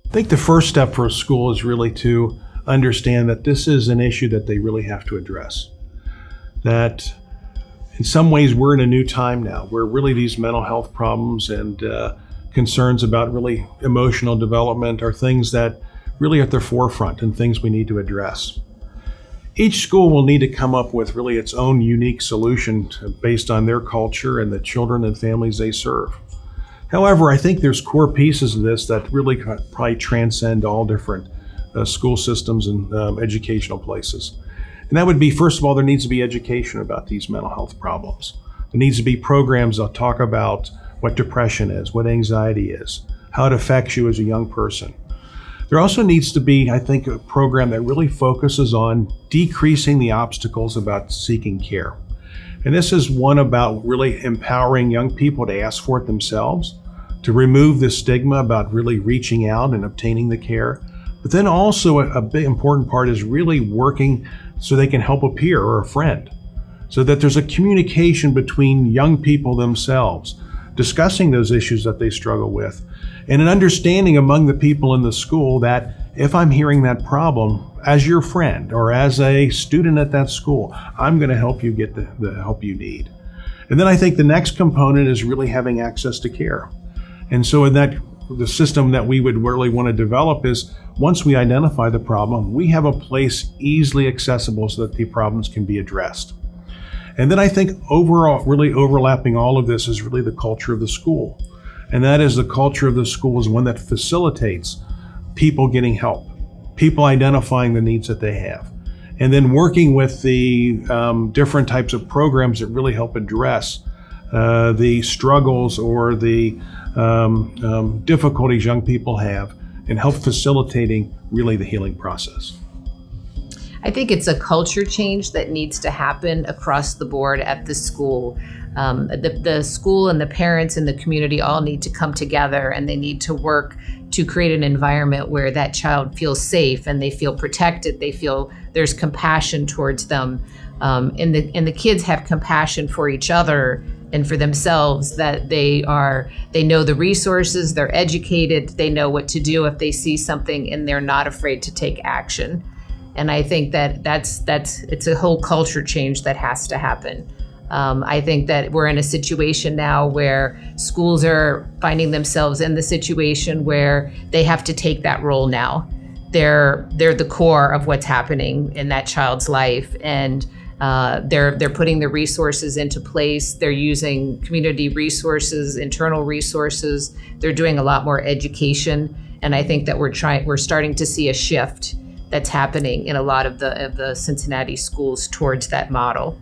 I think the first step for a school is really to understand that this is an issue that they really have to address. That in some ways we're in a new time now where really these mental health problems and concerns about really emotional development are things that really at the forefront and things we need to address. Each school will need to come up with really its own unique solution based on their culture and the children and families they serve. However, I think there's core pieces of this that really probably transcend all different school systems and educational places. And that would be, first of all, there needs to be education about these mental health problems. There needs to be programs that talk about what depression is, what anxiety is, how it affects you as a young person. There also needs to be, I think, a program that really focuses on decreasing the obstacles about seeking care. And this is one about really empowering young people to ask for it themselves, to remove the stigma about really reaching out and obtaining the care. But then also a big important part is really working so they can help a peer or a friend, so that there's a communication between young people themselves, discussing those issues that they struggle with, and an understanding among the people in the school that if I'm hearing that problem as your friend or as a student at that school, I'm going to help you get the help you need. And then I think the next component is really having access to care. And so in that, the system that we would really want to develop is once we identify the problem, we have a place easily accessible so that the problems can be addressed. And then I think overall, really overlapping all of this is really the culture of the school. And that is the culture of the school is one that facilitates people getting help, people identifying the needs that they have, and then working with the different types of programs that really help address the struggles or the difficulties young people have and help facilitating really the healing process. I think it's a culture change that needs to happen across the board at the school. The school and the parents and the community all need to come together, and they need to work to create an environment where that child feels safe and they feel protected. They feel there's compassion towards them, and the kids have compassion for each other and for themselves, that they know the resources, they're educated, they know what to do if they see something, and they're not afraid to take action. And I think that it's a whole culture change that has to happen. I think that we're in a situation now where schools are finding themselves in the situation where they have to take that role now. They're the core of what's happening in that child's life, and they're putting the resources into place. They're using community resources, internal resources. They're doing a lot more education, and I think that we're starting to see a shift that's happening in a lot of the Cincinnati schools towards that model.